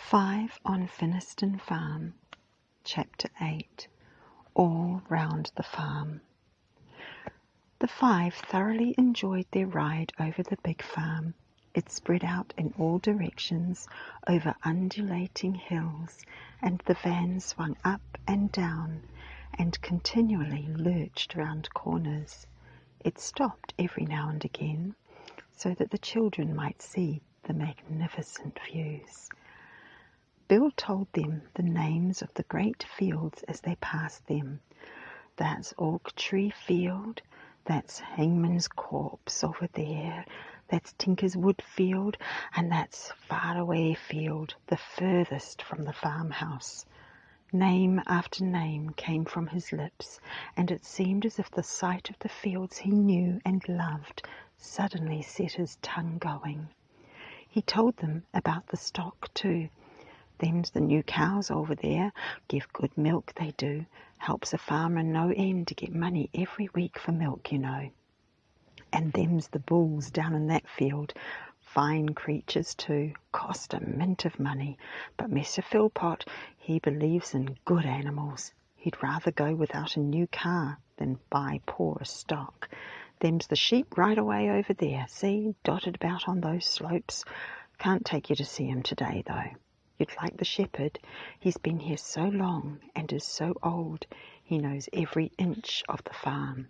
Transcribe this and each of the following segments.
5 on Finniston Farm, Chapter 8, All Round the Farm. The 5 thoroughly enjoyed their ride over the big farm. It spread out in all directions over undulating hills, and the van swung up and down and continually lurched round corners. It stopped every now and again so that the children might see the magnificent views. Bill told them the names of the great fields as they passed them. That's Oak Tree Field, that's Hangman's Corpse over there, that's Tinker's Wood Field, and that's Faraway Field, the furthest from the farmhouse. Name after name came from his lips, and it seemed as if the sight of the fields he knew and loved suddenly set his tongue going. He told them about the stock too. Them's the new cows over there, give good milk they do, helps a farmer no end to get money every week for milk, you know. And them's the bulls down in that field, fine creatures too, cost a mint of money, but Mr. Philpot, he believes in good animals. He'd rather go without a new car than buy poor stock. Them's the sheep right away over there, see, dotted about on those slopes. Can't take you to see 'em today, though. You'd like the shepherd. He's been here so long and is so old, he knows every inch of the farm.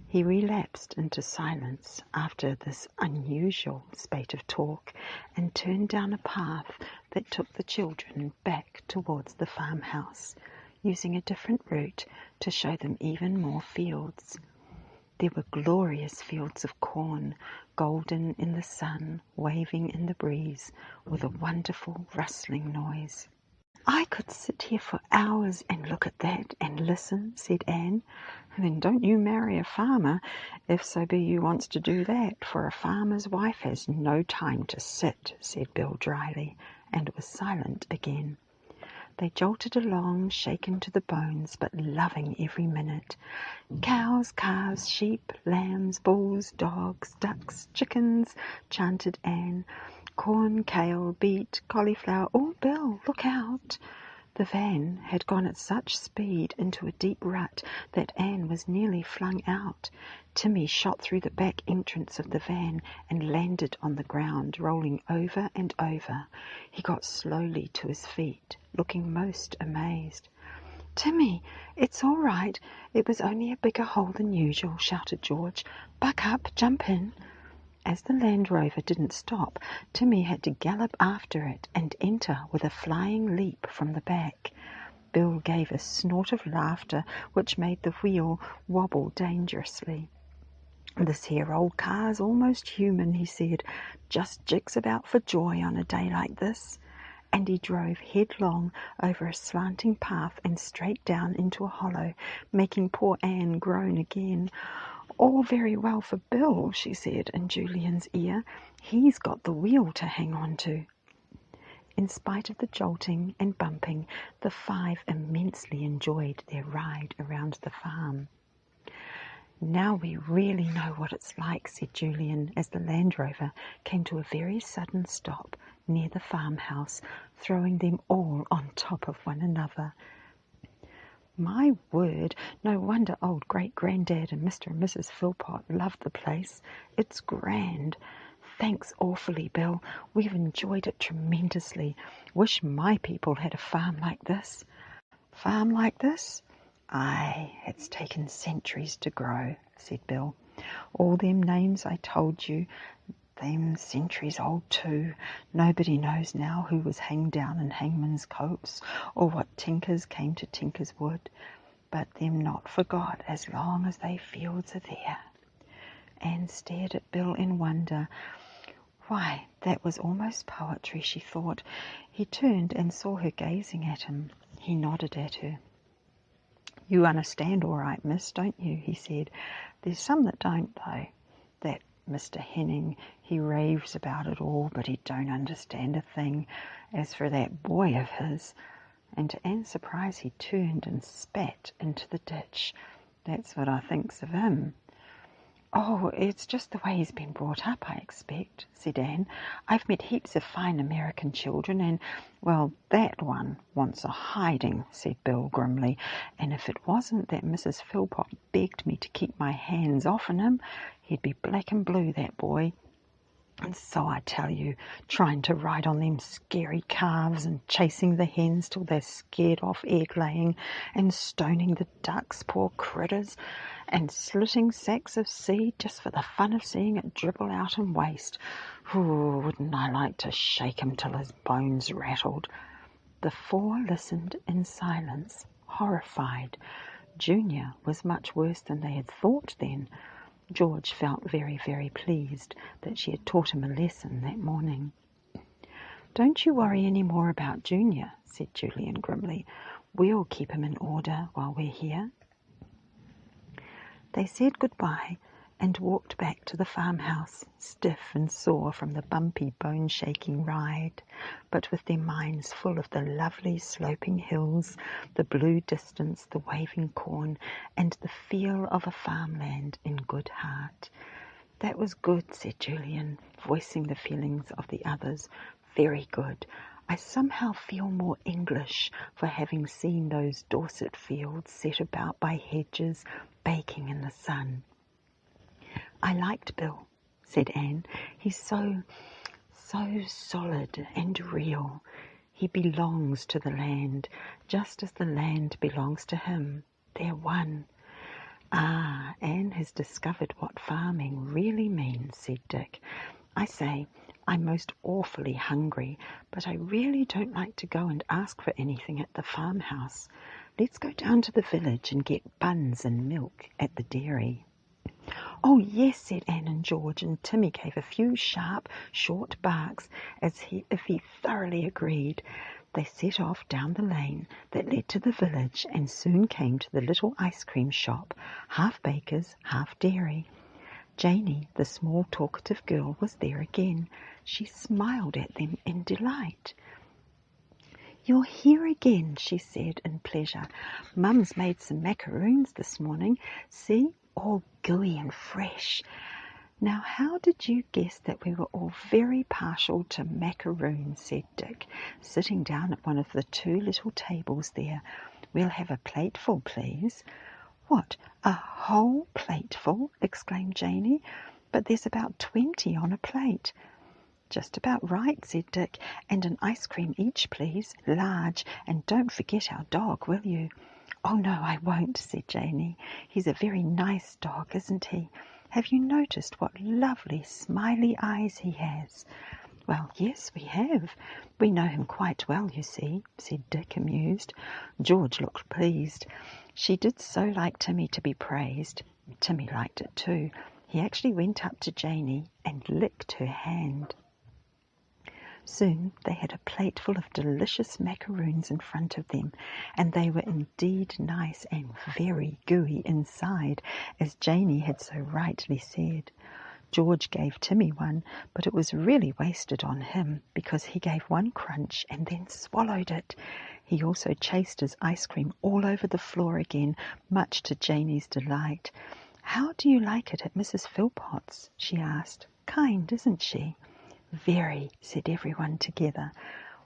He relapsed into silence after this unusual spate of talk and turned down a path that took the children back towards the farmhouse, using a different route to show them even more fields. There were glorious fields of corn, golden in the sun, waving in the breeze, with a wonderful rustling noise. "I could sit here for hours and look at that and listen," said Anne. "Then don't you marry a farmer, if so be you wants to do that, for a farmer's wife has no time to sit," said Bill dryly, and was silent again. They jolted along, shaken to the bones, but loving every minute. "Cows, calves, sheep, lambs, bulls, dogs, ducks, chickens," chanted Anne. "Corn, kale, beet, cauliflower. Oh, Bill, look out!" The van had gone at such speed into a deep rut that Anne was nearly flung out. Timmy shot through the back entrance of the van and landed on the ground, rolling over and over. He got slowly to his feet, looking most amazed. "Timmy, it's all right. It was only a bigger hole than usual," shouted George. "Buck up, jump in." As the Land Rover didn't stop, Timmy had to gallop after it and enter with a flying leap from the back. Bill gave a snort of laughter which made the wheel wobble dangerously. "This here old car's almost human," he said. "Just jigs about for joy on a day like this." And he drove headlong over a slanting path and straight down into a hollow, making poor Anne groan again. "All very well for Bill," she said in Julian's ear. "He's got the wheel to hang on to." In spite of the jolting and bumping, the 5 immensely enjoyed their ride around the farm. "Now we really know what it's like," said Julian, as the Land Rover came to a very sudden stop near the farmhouse, throwing them all on top of one another. "My word, no wonder old great-granddad and Mr. and Mrs. Philpot love the place. It's grand. Thanks awfully, Bill. We've enjoyed it tremendously. Wish my people had a farm like this." "Farm like this? Aye, it's taken centuries to grow," said Bill. "All them names I told you, them centuries old too. Nobody knows now who was hanged down in Hangman's Copse, or what tinkers came to Tinker's Wood, but them not forgot as long as they fields are there." Anne stared at Bill in wonder. Why, that was almost poetry, she thought. He turned and saw her gazing at him. He nodded at her. "You understand all right, miss, don't you?" he said. "There's some that don't, though. That Mr. Henning, he raves about it all, but he don't understand a thing. As for that boy of his," and to Anne's surprise he turned and spat into the ditch. "That's what I thinks of him." Oh, it's just the way he's been brought up, I expect, said Anne. I've met heaps of fine American children, and, well, that one wants a hiding, said Bill grimly. And if it wasn't that Mrs. Philpot begged me to keep my hands off him, he'd be black and blue, that boy. And so I tell you, trying to ride on them scary calves and chasing the hens till they're scared off egg-laying and stoning the ducks, poor critters, and slitting sacks of seed just for the fun of seeing it dribble out and waste. Ooh, wouldn't I like to shake him till his bones rattled? The four listened in silence, horrified. Junior was much worse than they had thought then. George felt very, very pleased that she had taught him a lesson that morning. "Don't you worry any more about Junior," said Julian grimly. "We'll keep him in order while we're here." They said goodbye and walked back to the farmhouse, stiff and sore from the bumpy, bone-shaking ride, but with their minds full of the lovely sloping hills, the blue distance, the waving corn, and the feel of a farmland in good heart. "That was good," said Julian, voicing the feelings of the others. "Very good. I somehow feel more English for having seen those Dorset fields set about by hedges, baking in the sun." "I liked Bill," said Anne. "He's so solid and real. He belongs to the land, just as the land belongs to him. They're one." "Ah, Anne has discovered what farming really means," said Dick. "I say, I'm most awfully hungry, but I really don't like to go and ask for anything at the farmhouse. Let's go down to the village and get buns and milk at the dairy." "Oh, yes," said Anne and George, and Timmy gave a few sharp, short barks as if he thoroughly agreed. They set off down the lane that led to the village and soon came to the little ice cream shop, half baker's, half dairy. Janey, the small talkative girl, was there again. She smiled at them in delight. "You're here again," she said in pleasure. "Mum's made some macaroons this morning. See, all gooey and fresh. Now, how did you guess that we were all very partial to macaroons?" said Dick, sitting down at one of the two little tables there. "We'll have a plateful, please." "What, a whole plateful?" exclaimed Janey. "But there's about 20 on a plate." "Just about right," said Dick. "And an ice cream each, please, large, and don't forget our dog, will you?" "Oh, no, I won't," said Janey. "He's a very nice dog, isn't he? Have you noticed what lovely smiley eyes he has?" "Well, yes, we have. We know him quite well, you see," said Dick, amused. George looked pleased. She did so like Timmy to be praised. Timmy liked it too. He actually went up to Janey and licked her hand. Soon they had a plateful of delicious macaroons in front of them, and they were indeed nice and very gooey inside, as Janey had so rightly said. George gave Timmy one, but it was really wasted on him, because he gave one crunch and then swallowed it. He also chased his ice cream all over the floor again, much to Janey's delight. "How do you like it at Mrs. Philpot's?" she asked. "Kind, isn't she?" "Very," said everyone together.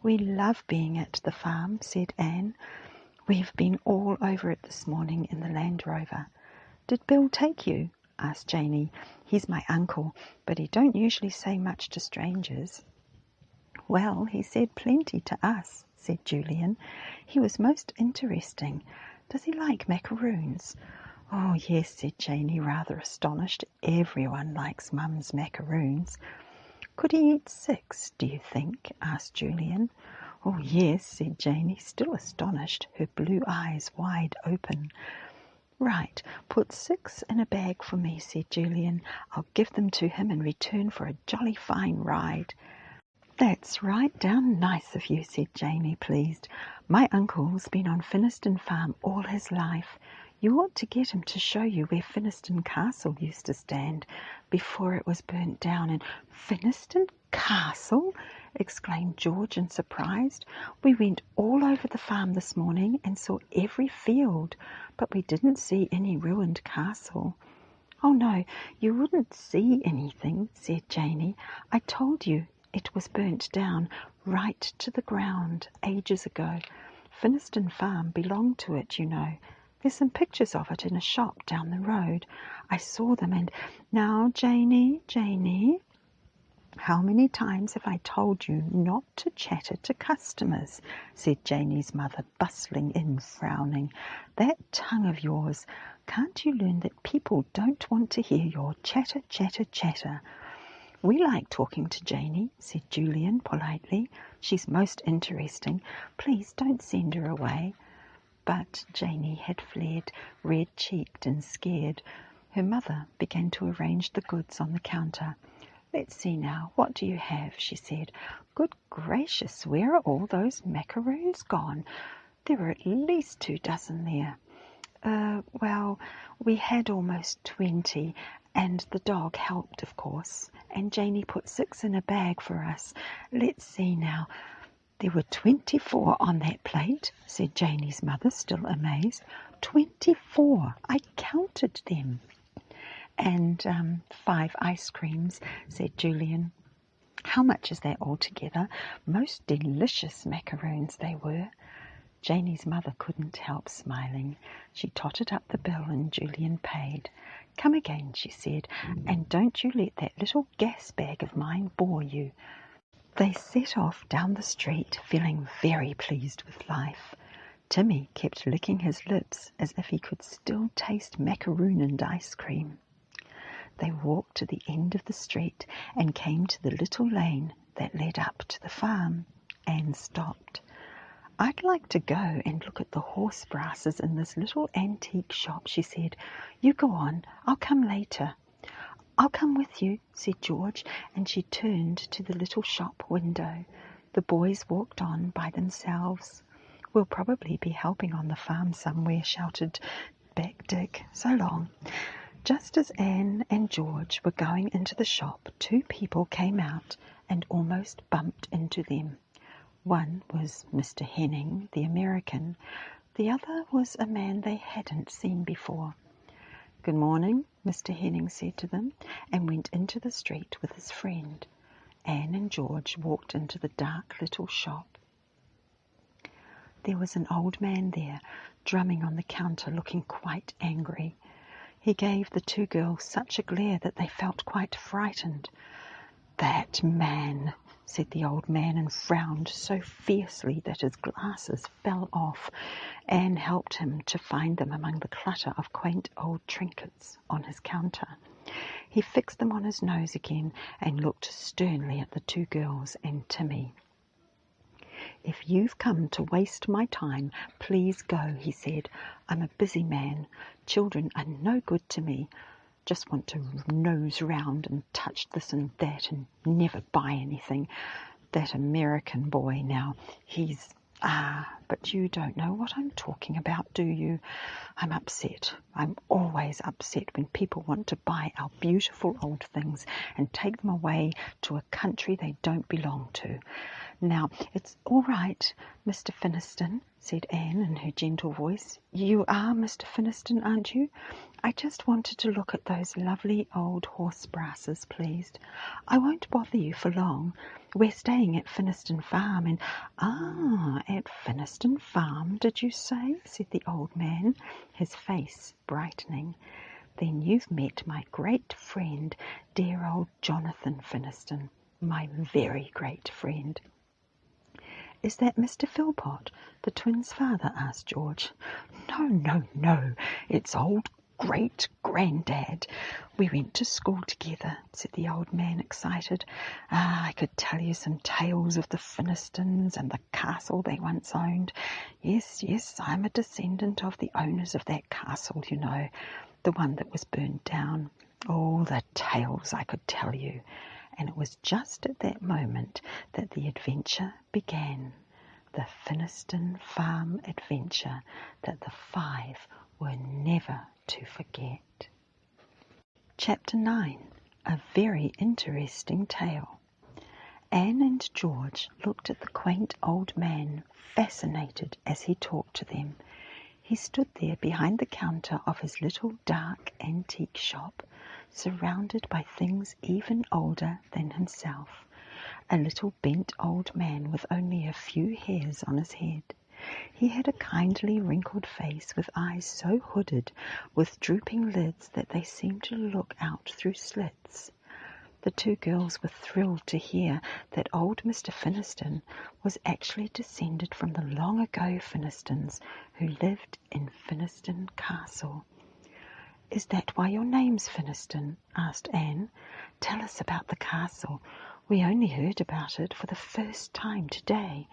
"We love being at the farm," said Anne. "We've been all over it this morning in the Land Rover." "Did Bill take you?" asked Janey. "He's my uncle, but he don't usually say much to strangers." "Well, he said plenty to us," said Julian. "He was most interesting. Does he like macaroons?" "Oh, yes," said Janey, rather astonished. "Everyone likes Mum's macaroons." "Could he eat 6, do you think?" asked Julian. "Oh, yes," said Janey, still astonished, her blue eyes wide open. "Right, put 6 in a bag for me," said Julian. "I'll give them to him in return for a jolly fine ride." "That's right down nice of you," said Janey, pleased. "My uncle's been on Finniston farm all his life. You ought to get him to show you where Finniston Castle used to stand before it was burnt down." "And Finniston Castle!" exclaimed George in surprise. "We went all over the farm this morning and saw every field, but we didn't see any ruined castle." "Oh no, you wouldn't see anything," said Janey. "I told you it was burnt down right to the ground ages ago. Finniston Farm belonged to it, you know. There's some pictures of it in a shop down the road. I saw them and—" "Now, Janey, how many times have I told you not to chatter to customers?" said Janey's mother, bustling in, frowning. "That tongue of yours, can't you learn that people don't want to hear your chatter, chatter, chatter?" "We like talking to Janey," said Julian politely. "She's most interesting. Please don't send her away." But Janey had fled, red-cheeked and scared. Her mother began to arrange the goods on the counter. "Let's see now, what do you have?" she said. "Good gracious, where are all those macaroons gone? There were at least 2 dozen there." Well, we had almost 20, and the dog helped, of course, and Janey put 6 in a bag for us. Let's see now." "There were 24 on that plate," said Janey's mother, still amazed. 24! I counted them. "And 5 ice creams," said Julian. "How much is that altogether? Most delicious macaroons they were." Janey's mother couldn't help smiling. She totted up the bill and Julian paid. "Come again," she said, "and don't you let that little gas bag of mine bore you." They set off down the street, feeling very pleased with life. Timmy kept licking his lips as if he could still taste macaroon and ice cream. They walked to the end of the street and came to the little lane that led up to the farm. Anne stopped. "I'd like to go and look at the horse brasses in this little antique shop," she said. "You go on. I'll come later." "I'll come with you," said George, and she turned to the little shop window. The boys walked on by themselves. "We'll probably be helping on the farm somewhere," shouted back Dick. "So long." Just as Anne and George were going into the shop, 2 people came out and almost bumped into them. One was Mr. Henning, the American. The other was a man they hadn't seen before. "Good morning," Mr. Henning said to them, and went into the street with his friend. Anne and George walked into the dark little shop. There was an old man there, drumming on the counter, looking quite angry. He gave the 2 girls such a glare that they felt quite frightened. "That man," said the old man, and frowned so fiercely that his glasses fell off. Anne helped him to find them among the clutter of quaint old trinkets on his counter. He fixed them on his nose again and looked sternly at the 2 girls and Timmy. "If you've come to waste my time, please go," he said. "I'm a busy man. Children are no good to me. Just want to nose round and touch this and that and never buy anything. That American boy now, he's... but you don't know what I'm talking about, do you? I'm upset. I'm always upset when people want to buy our beautiful old things and take them away to a country they don't belong to. Now, it's all right, Mr. Finniston," said Anne in her gentle voice. "You are Mr. Finniston, aren't you? I just wanted to look at those lovely old horse brasses, please. I won't bother you for long. We're staying at Finniston Farm and—" "At Finniston Farm, did you say?" said the old man, his face brightening. "Then you've met my great friend, dear old Jonathan Finniston, my very great friend." "Is that Mr. Philpot, the twins' father?" asked George. No, it's old great-granddad. We went to school together," said the old man, excited. "I could tell you some tales of the Finnistons and the castle they once owned. Yes, I'm a descendant of the owners of that castle, you know, the one that was burned down. Oh, the tales I could tell you." And it was just at that moment that the adventure began, the Finniston Farm adventure that the 5 were never to forget. Chapter 9. A very interesting tale. Anne and George looked at the quaint old man, fascinated as he talked to them. He stood there behind the counter of his little dark antique shop, surrounded by things even older than himself. A little bent old man with only a few hairs on his head. He had a kindly wrinkled face with eyes so hooded with drooping lids that they seemed to look out through slits. The two girls were thrilled to hear that old Mr. Finniston was actually descended from the long-ago Finnistons who lived in Finniston Castle. "Is that why your name's Finniston?" asked Anne. "Tell us about the castle. We only heard about it for the first time today,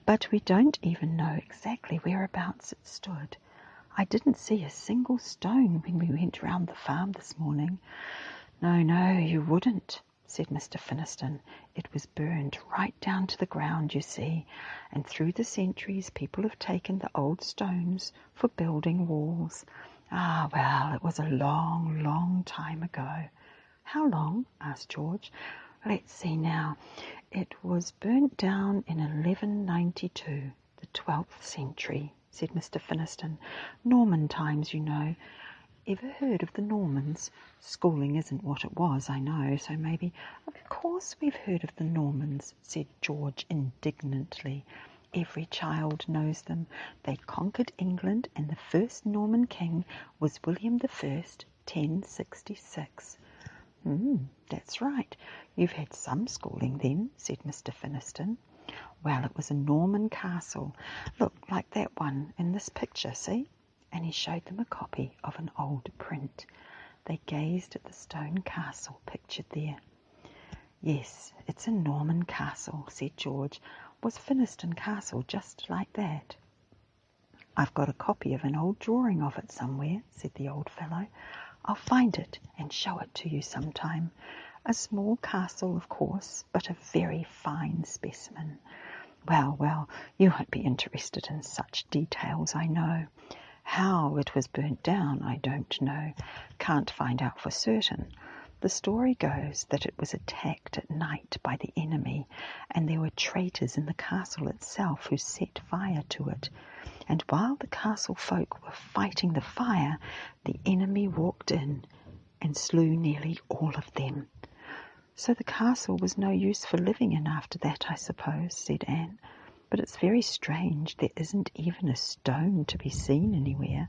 but we don't even know exactly whereabouts it stood. I didn't see a single stone when we went round the farm this morning." No, you wouldn't," said Mr. Finniston. "It was burned right down to the ground, you see, and through the centuries people have taken the old stones for building walls. Ah, well, it was a long, long time ago." "How long?" asked George. "Let's see now. It was burnt down in 1192, the 12th century," said Mr. Finniston. "Norman times, you know. Ever heard of the Normans? Schooling isn't what it was, I know, so maybe—" "Of course we've heard of the Normans," said George indignantly. "Every child knows them. They conquered England, and the first Norman king was William I, 1066. That's right. You've had some schooling then," said Mr. Finniston. "Well, it was a Norman castle. Look, like that one in this picture, see?" And he showed them a copy of an old print. They gazed at the stone castle pictured there. "Yes, it's a Norman castle," said George. "Was Finniston Castle just like that?" "I've got a copy of an old drawing of it somewhere," said the old fellow. "I'll find it and show it to you sometime. A small castle, of course, but a very fine specimen. Well, you won't be interested in such details, I know. How it was burnt down, I don't know. Can't find out for certain. The story goes that it was attacked at night by the enemy, and there were traitors in the castle itself who set fire to it. And while the castle folk were fighting the fire, the enemy walked in and slew nearly all of them." "So the castle was no use for living in after that, I suppose," said Anne. "But it's very strange there isn't even a stone to be seen anywhere."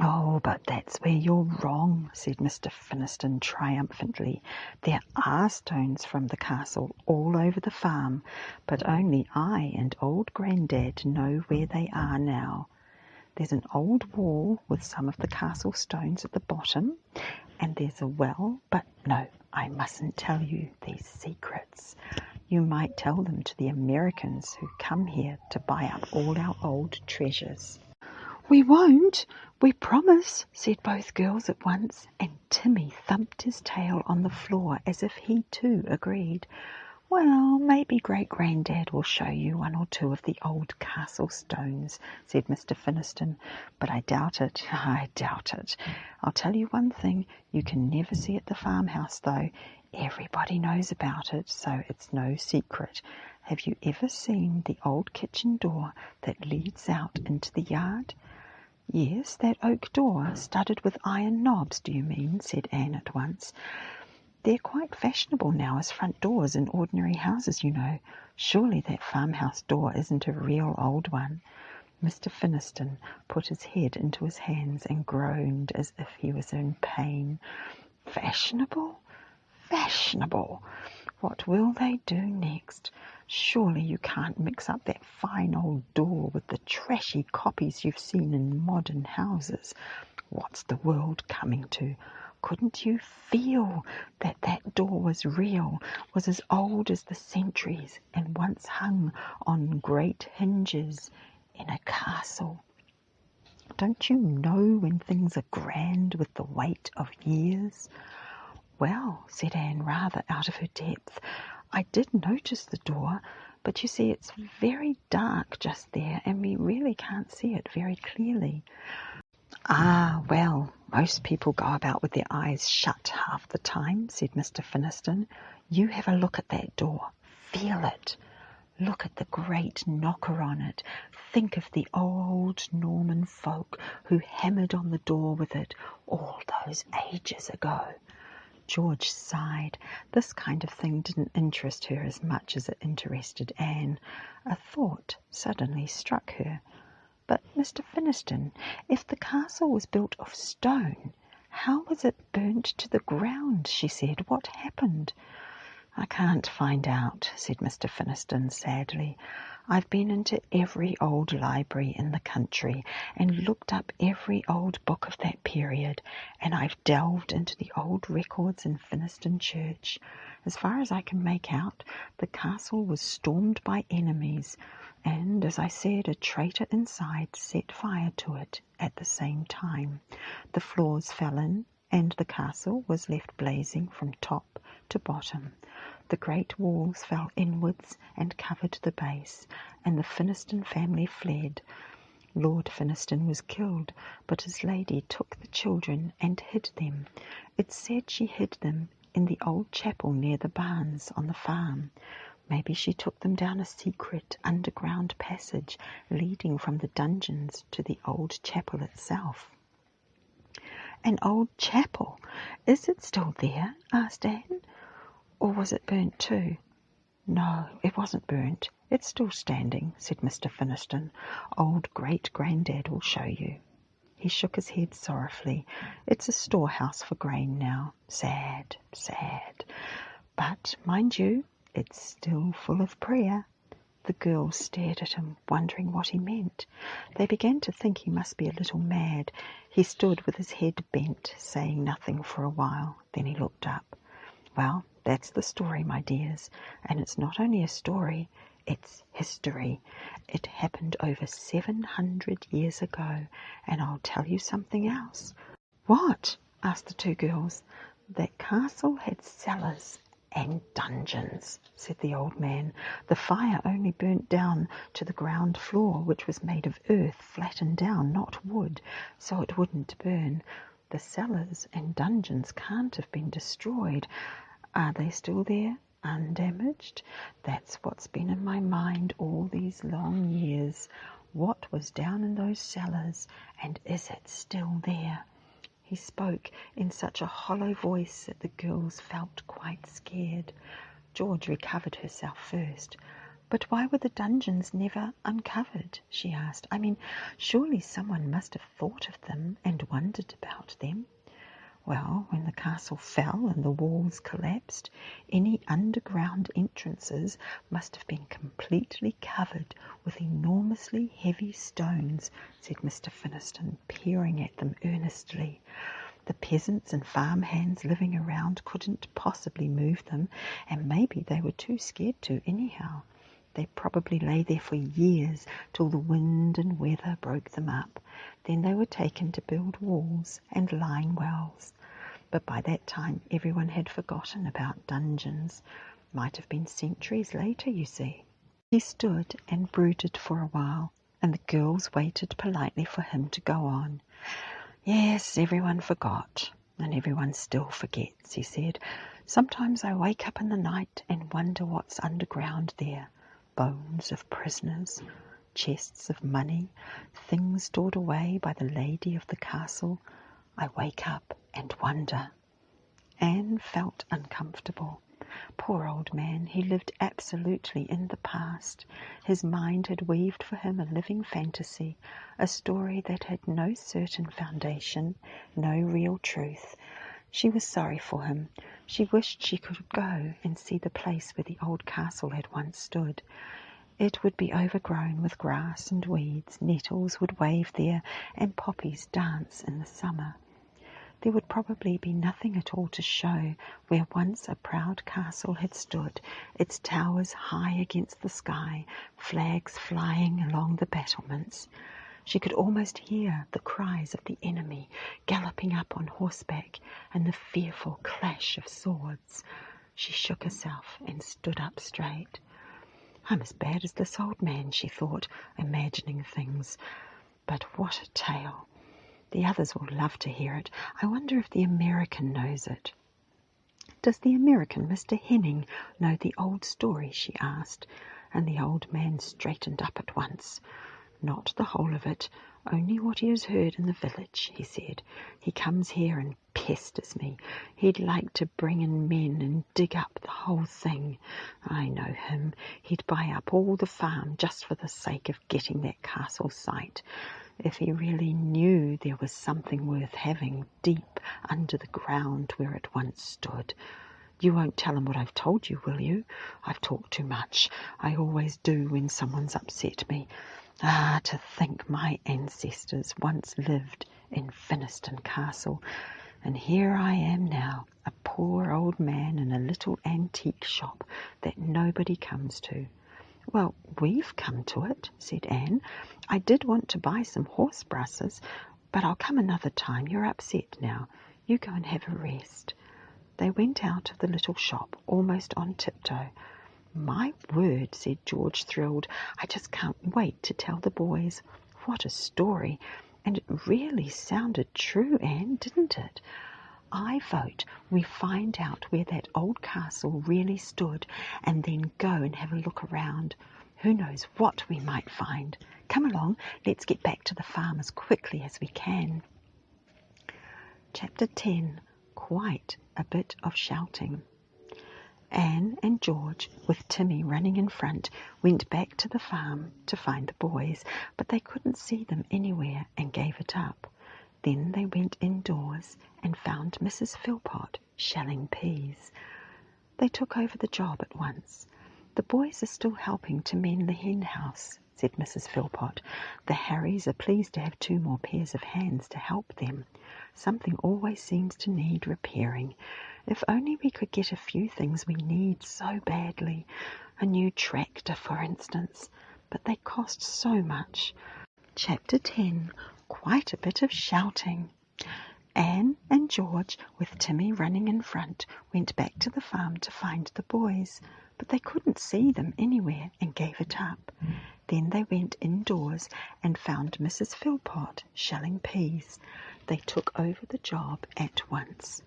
"Oh, but that's where you're wrong," said Mr. Finniston triumphantly. "There are stones from the castle all over the farm, but only I and old Grandad know where they are now. There's an old wall with some of the castle stones at the bottom, and there's a well, but no, I mustn't tell you these secrets. You might tell them to the Americans who come here to buy up all our old treasures." "We won't, we promise," said both girls at once, and Timmy thumped his tail on the floor as if he too agreed. "Well, maybe Great-Grandad will show you one or two of the old castle stones," said Mr. Finniston, "but I doubt it. I'll tell you one thing, you can never see at the farmhouse, though. Everybody knows about it, so it's no secret. Have you ever seen the old kitchen door that leads out into the yard?" "Yes, that oak door, studded with iron knobs, do you mean?" said Anne at once. "They're quite fashionable now as front doors in ordinary houses, you know. Surely that farmhouse door isn't a real old one." Mr. Finniston put his head into his hands and groaned as if he was in pain. "Fashionable? Fashionable! What will they do next? Surely you can't mix up that fine old door with the trashy copies you've seen in modern houses. What's the world coming to? Couldn't you feel that that door was real, was as old as the centuries, and once hung on great hinges in a castle? Don't you know when things are grand with the weight of years?" "Well," said Anne, rather out of her depth, "I did notice the door, but you see it's very dark just there, and we really can't see it very clearly." "Ah, well, most people go about with their eyes shut half the time," said Mr. Finniston. "You have a look at that door. Feel it. Look at the great knocker on it. Think of the old Norman folk who hammered on the door with it all those ages ago." George sighed. This kind of thing didn't interest her as much as it interested Anne. A thought suddenly struck her. "But, Mr. Finniston, if the castle was built of stone, how was it burnt to the ground?" she said. "What happened?" "I can't find out," said Mr. Finniston sadly. "I've been into every old library in the country and looked up every old book of that period, and I've delved into the old records in Finniston Church. As far as I can make out, the castle was stormed by enemies, and, as I said, a traitor inside set fire to it at the same time. The floors fell in, and the castle was left blazing from top to bottom. The great walls fell inwards and covered the base, and the Finniston family fled. Lord Finniston was killed, but his lady took the children and hid them. It's said she hid them in the old chapel near the barns on the farm. Maybe she took them down a secret underground passage leading from the dungeons to the old chapel itself." "An old chapel? Is it still there?" asked Anne. "Or was it burnt too?" "No, it wasn't burnt. It's still standing," said Mr. Finniston. "Old great-granddad will show you." He shook his head sorrowfully. "It's a storehouse for grain now. Sad, sad. But, mind you, it's still full of prayer." The girls stared at him, wondering what he meant. They began to think he must be a little mad. He stood with his head bent, saying nothing for a while. Then he looked up. "Well, that's the story, my dears, and it's not only a story, it's history. It happened over 700 years ago, and I'll tell you something else." "What?" asked the two girls. "That castle had cellars and dungeons," said the old man. "The fire only burnt down to the ground floor, which was made of earth flattened down, not wood, so it wouldn't burn. The cellars and dungeons can't have been destroyed. Are they still there, undamaged? That's what's been in my mind all these long years. What was down in those cellars, and is it still there?" He spoke in such a hollow voice that the girls felt quite scared. George recovered herself first. "But why were the dungeons never uncovered?" she asked. "I mean, surely someone must have thought of them and wondered about them." "Well, when the castle fell and the walls collapsed, any underground entrances must have been completely covered with enormously heavy stones," said Mr. Finniston, peering at them earnestly. "The peasants and farm hands living around couldn't possibly move them, and maybe they were too scared to anyhow. They probably lay there for years till the wind and weather broke them up. Then they were taken to build walls and line wells. But by that time everyone had forgotten about dungeons. Might have been centuries later, you see." He stood and brooded for a while, and the girls waited politely for him to go on. "Yes, everyone forgot, and everyone still forgets," he said. "Sometimes I wake up in the night and wonder what's underground there. Bones of prisoners, chests of money, things stored away by the lady of the castle. I wake up and wonder." Anne felt uncomfortable. Poor old man, he lived absolutely in the past. His mind had weaved for him a living fantasy, a story that had no certain foundation, no real truth. She was sorry for him. She wished she could go and see the place where the old castle had once stood. It would be overgrown with grass and weeds, nettles would wave there, and poppies dance in the summer. There would probably be nothing at all to show where once a proud castle had stood, its towers high against the sky, flags flying along the battlements. She could almost hear the cries of the enemy galloping up on horseback and the fearful clash of swords. She shook herself and stood up straight. "I'm as bad as this old man," she thought, imagining things. "But what a tale! The others will love to hear it. I wonder if the American knows it." "Does the American, Mr. Henning, know the old story?" she asked. and the old man straightened up at once. "Not the whole of it, only what he has heard in the village," he said. "He comes here and pesters me. He'd like to bring in men and dig up the whole thing. I know him. He'd buy up all the farm just for the sake of getting that castle site. If he really knew there was something worth having deep under the ground where it once stood. You won't tell him what I've told you, will you? I've talked too much. I always do when someone's upset me. Ah, to think my ancestors once lived in Finniston Castle, and here I am now, a poor old man in a little antique shop that nobody comes to." "Well, we've come to it," said Anne. "I did want to buy some horse brushes, but I'll come another time. You're upset now. You go and have a rest." They went out of the little shop almost on tiptoe. "My word," said George, thrilled. "I just can't wait to tell the boys. What a story! And it really sounded true, Anne, didn't it? I vote we find out where that old castle really stood and then go and have a look around. Who knows what we might find? Come along, let's get back to the farm as quickly as we can." Chapter 10. Quite a bit of shouting. Anne and George, with Timmy running in front, went back to the farm to find the boys, but they couldn't see them anywhere and gave it up. Then they went indoors and found Mrs. Philpot shelling peas. They took over the job at once. "The boys are still helping to mend the hen house," said Mrs. Philpot. "The Harrys are pleased to have 2 more pairs of hands to help them. Something always seems to need repairing. If only we could get a few things we need so badly. A new tractor, for instance. But they cost so much." Chapter 10. Quite a bit of shouting. Anne and George, with Timmy running in front, went back to the farm to find the boys, but they couldn't see them anywhere and gave it up. Then they went indoors and found Mrs. Philpot shelling peas. They took over the job at once.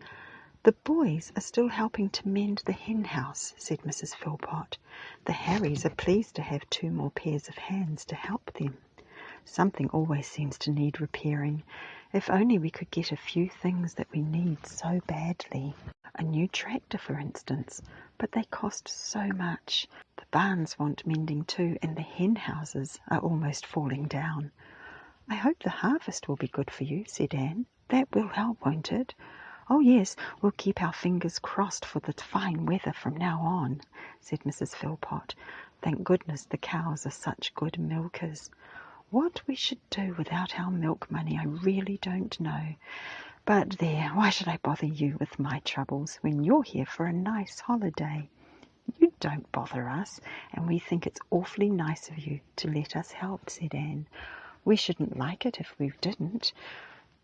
"The boys are still helping to mend the hen house," said Mrs. Philpot. "The Harrys are pleased to have 2 more pairs of hands to help them. Something always seems to need repairing. If only we could get a few things that we need so badly. A new tractor, for instance, but they cost so much. The barns want mending too, and the hen houses are almost falling down." "I hope the harvest will be good for you," said Anne. "That will help, won't it?" "Oh, yes, we'll keep our fingers crossed for the fine weather from now on," said Mrs. Philpot. "Thank goodness the cows are such good milkers. What we should do without our milk money I really don't know. But there, why should I bother you with my troubles when you're here for a nice holiday? You don't bother us, and we think it's awfully nice of you to let us help," said Anne. "We shouldn't like it if we didn't."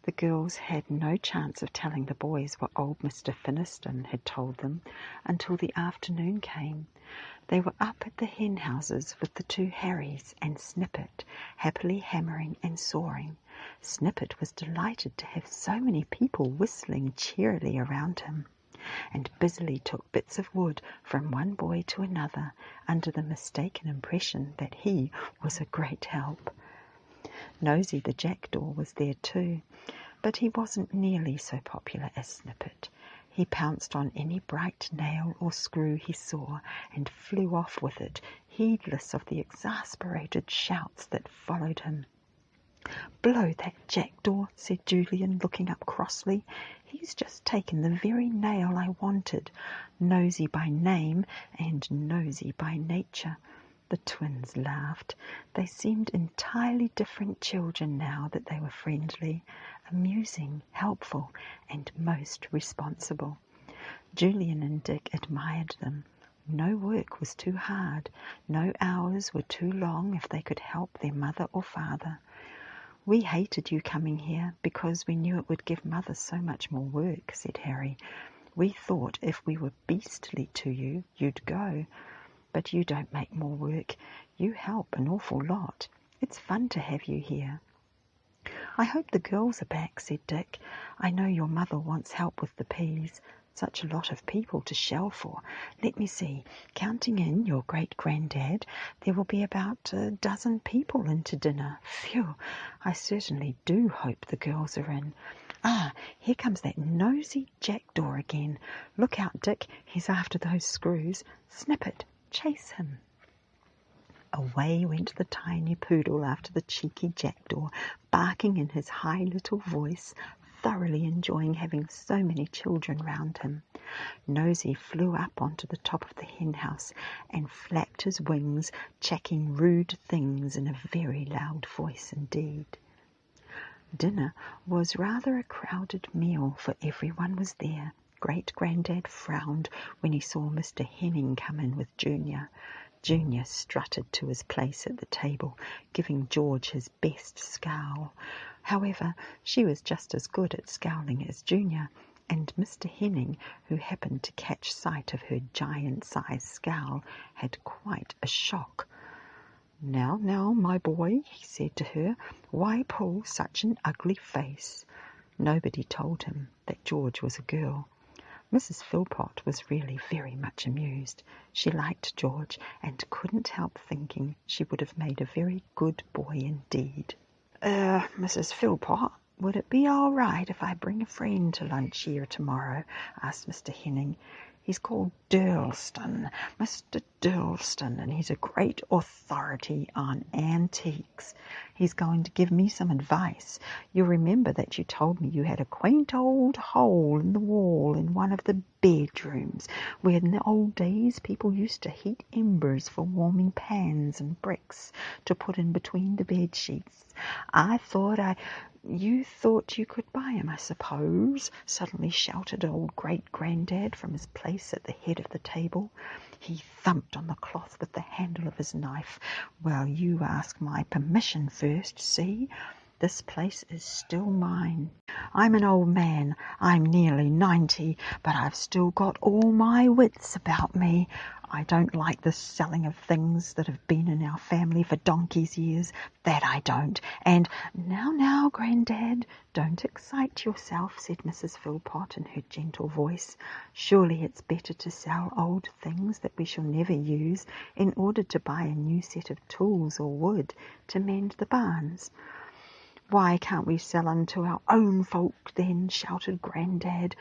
The girls had no chance of telling the boys what old Mr. Finniston had told them until the afternoon came. They were up at the hen houses with the 2 Harrys and Snippet, happily hammering and sawing. Snippet was delighted to have so many people whistling cheerily around him, and busily took bits of wood from one boy to another, under the mistaken impression that he was a great help. Nosy the jackdaw was there too, but he wasn't nearly so popular as Snippet. He pounced on any bright nail or screw he saw and flew off with it, heedless of the exasperated shouts that followed him. "Blow that jackdaw," said Julian, looking up crossly. "He's just taken the very nail I wanted. Nosy by name and nosy by nature." The twins laughed. They seemed entirely different children now that they were friendly, amusing, helpful, and most responsible. Julian and Dick admired them. No work was too hard. No hours were too long if they could help their mother or father. "We hated you coming here because we knew it would give Mother so much more work," said Harry. "We thought if we were beastly to you, you'd go. But you don't make more work. You help an awful lot. It's fun to have you here." "I hope the girls are back," said Dick. "I know your mother wants help with the peas. Such a lot of people to shell for. Let me see. Counting in your great-granddad, there will be about a dozen people in to dinner. Phew, I certainly do hope the girls are in. Ah, here comes that nosy jackdaw again. Look out, Dick, he's after those screws. Snip it, chase him. Away went the tiny poodle after the cheeky jackdaw, barking in his high little voice, thoroughly enjoying having so many children round him. Nosy flew up onto the top of the hen house and flapped his wings, chacking rude things in a very loud voice indeed. Dinner was rather a crowded meal, for everyone was there. Great-Grandad frowned when he saw Mr. Henning come in with Junior. Junior strutted to his place at the table, giving George his best scowl. However, she was just as good at scowling as Junior, and Mr. Henning, who happened to catch sight of her giant-sized scowl, had quite a shock. "Now, now, my boy," he said to her, "why pull such an ugly face?" Nobody told him that George was a girl. Mrs. Philpot was really very much amused. She liked George and couldn't help thinking she would have made a very good boy indeed. Mrs. Philpot, would it be all right if I bring a friend to lunch here tomorrow?" asked Mr. Henning. "He's called Durlston, Mr. Durlston, and he's a great authority on antiques. He's going to give me some advice. You'll remember that you told me you had a quaint old hole in the wall in one of the bedrooms, where in the old days people used to heat embers for warming pans and bricks to put in between the bed sheets. You thought you could buy 'em, I suppose," suddenly shouted old Great-Grandad from his place at the head of the table. He thumped on the cloth with the handle of his knife. "Well, you ask my permission first, see? This place is still mine. I'm an old man. I'm nearly 90, but I've still got all my wits about me. I don't like the selling of things that have been in our family for donkey's years, that I don't. And now, Grandad, don't excite yourself," said Mrs. Philpot in her gentle voice. "Surely it's better to sell old things that we shall never use in order to buy a new set of tools or wood to mend the barns." "Why can't we sell unto our own folk then?" shouted Grandad,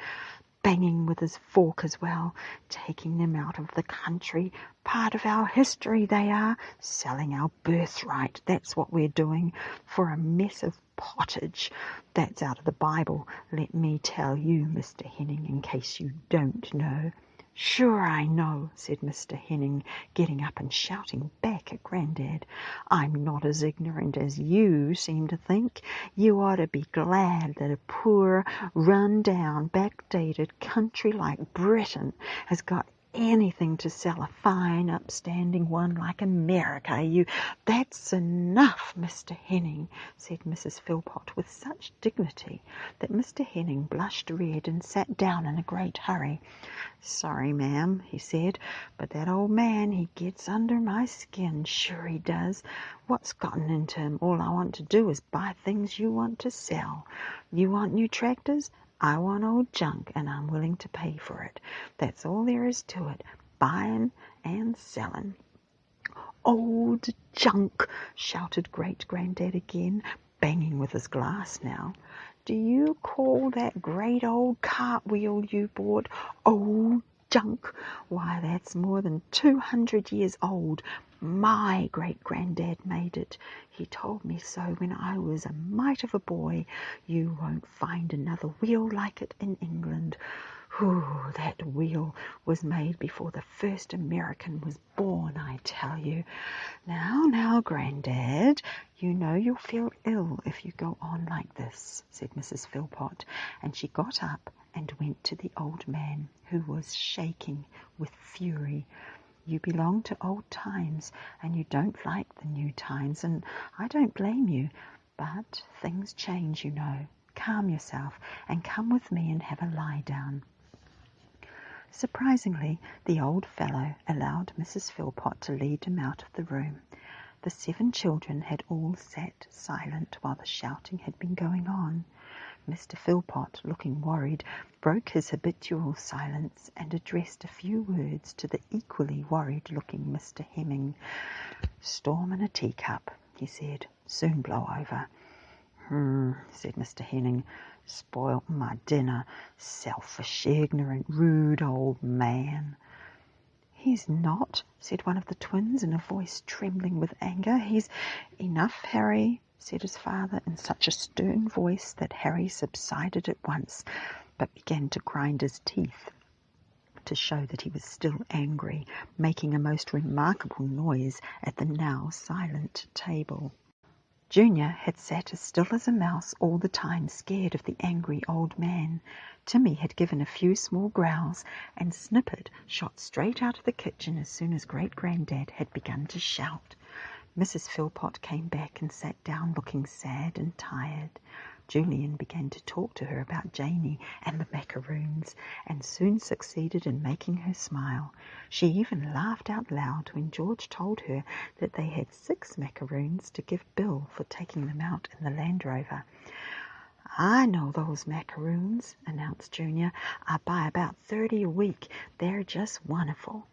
banging with his fork as well. "Taking them out of the country. Part of our history they are. Selling our birthright, that's what we're doing, for a mess of pottage. That's out of the Bible, let me tell you, Mr. Henning, in case you don't know." "Sure I know," said Mr. Henning, getting up and shouting back at Grandad. "I'm not as ignorant as you seem to think. You ought to be glad that a poor, run-down, backdated country like Britain has got anything to sell a fine, upstanding one like America. That's enough, Mr. Henning," said Mrs. Philpot with such dignity that Mr. Henning blushed red and sat down in a great hurry. "Sorry, ma'am," he said, "but that old man, he gets under my skin, sure he does. What's gotten into him? All I want to do is buy things you want to sell. You want new tractors? I want old junk, and I'm willing to pay for it. That's all there is to it, buying and selling." "Old junk!" shouted Great-Grandad again, banging with his glass now. "Do you call that great old cartwheel you bought old junk? Why, that's more than 200 years old. My great-granddad made it. He told me so when I was a mite of a boy. You won't find another wheel like it in England. Whew, that wheel was made before the first American was born, I tell you. Now, Grandad, you know you'll feel ill if you go on like this," said Mrs. Philpot, and she got up and went to the old man, who was shaking with fury. "You belong to old times, and you don't like the new times, and I don't blame you, but things change, you know. Calm yourself and come with me and have a lie down." Surprisingly, the old fellow allowed Mrs. Philpot to lead him out of the room. The 7 children had all sat silent while the shouting had been going on. Mr. Philpot, looking worried, broke his habitual silence and addressed a few words to the equally worried-looking Mr. Hemming. "Storm in a teacup," he said. "Soon blow over." Said Mr. Hemming. "Spoilt my dinner. Selfish, ignorant, rude old man." "He's not," said one of the twins in a voice trembling with anger. "He's—" "Enough, Harry," said his father in such a stern voice that Harry subsided at once, but began to grind his teeth to show that he was still angry, making a most remarkable noise at the now silent table. Junior had sat as still as a mouse all the time, scared of the angry old man. Timmy had given a few small growls, and Snippet shot straight out of the kitchen as soon as Great-Granddad had begun to shout. Mrs. Philpot came back and sat down looking sad and tired. Julian began to talk to her about Janey and the macaroons, and soon succeeded in making her smile. She even laughed out loud when George told her that they had 6 macaroons to give Bill for taking them out in the Land Rover. "I know those macaroons," announced Junior. "I buy about 30 a week. They're just wonderful."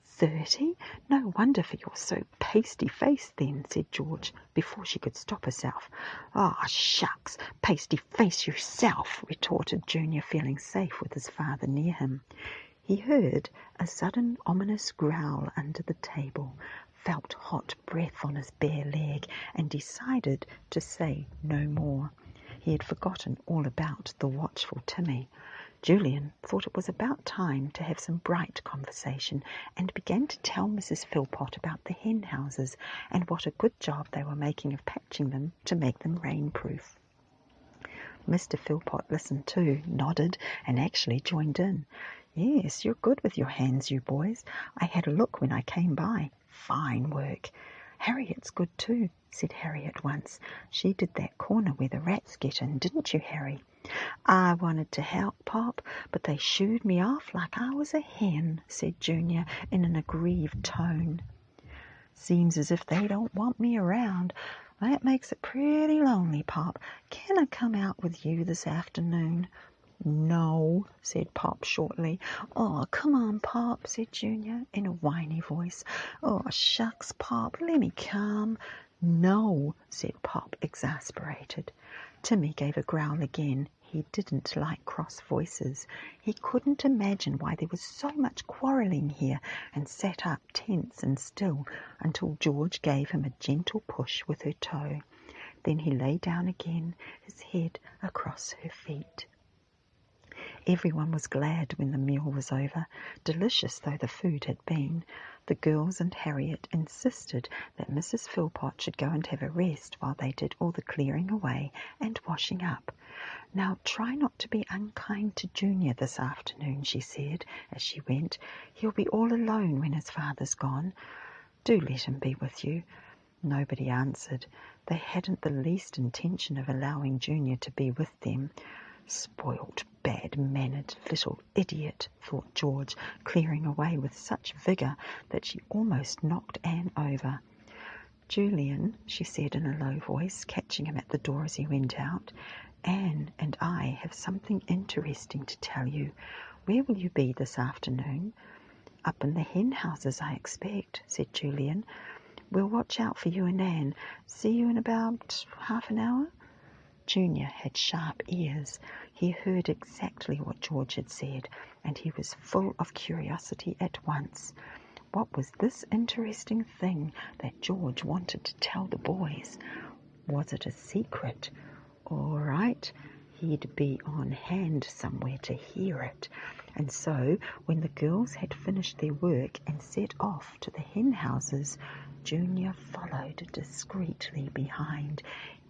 30? No wonder for you're so pasty-faced then, said George, before she could stop herself. "Oh, shucks, pasty-face yourself," retorted Junior, feeling safe with his father near him. He heard a sudden ominous growl under the table, felt hot breath on his bare leg, and decided to say no more. He had forgotten all about the watchful Timmy. Julian thought it was about time to have some bright conversation, and began to tell Mrs. Philpot about the hen houses and what a good job they were making of patching them to make them rainproof. Mr. Philpot listened too, nodded, and actually joined in. "Yes, you're good with your hands, you boys. I had a look when I came by. Fine work." "Harriet's good too," said Harry at once. "She did that corner where the rats get in, didn't you, Harry?" "I wanted to help, Pop, but they shooed me off like I was a hen," said Junior in an aggrieved tone. "Seems as if they don't want me around. That makes it pretty lonely, Pop. Can I come out with you this afternoon?" "No," said Pop shortly. "Oh, come on, Pop," said Junior in a whiny voice. "Oh, shucks, Pop, let me come." "No," said Pop, exasperated. Timmy gave a growl again. He didn't like cross voices. He couldn't imagine why there was so much quarrelling here, and sat up tense and still until George gave him a gentle push with her toe. Then he lay down again, his head across her feet. Everyone was glad when the meal was over, delicious though the food had been. The girls and Harriet insisted that Mrs. Philpot should go and have a rest while they did all the clearing away and washing up. "Now try not to be unkind to Junior this afternoon," she said as she went. "He'll be all alone when his father's gone. Do let him be with you." Nobody answered. They hadn't the least intention of allowing Junior to be with them. "Spoilt, bad-mannered little idiot," thought George, clearing away with such vigour that she almost knocked Anne over. "Julian," she said in a low voice, catching him at the door as he went out, "Anne and I have something interesting to tell you. Where will you be this afternoon?" "Up in the hen houses, I expect," said Julian. "We'll watch out for you and Anne. See you in about half an hour." Junior had sharp ears. He heard exactly what George had said, and he was full of curiosity at once. What was this interesting thing that George wanted to tell the boys? Was it a secret? All right, he'd be on hand somewhere to hear it. And so, when the girls had finished their work and set off to the hen houses, Junior followed discreetly behind.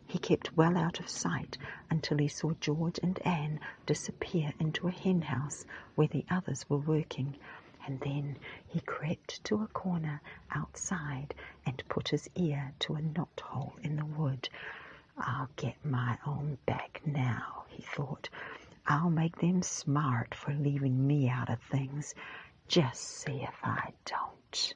He kept well out of sight until he saw George and Anne disappear into a hen house where the others were working, and then he crept to a corner outside and put his ear to a knothole in the wood. "I'll get my own back now," he thought. "I'll make them smart for leaving me out of things. Just see if I don't."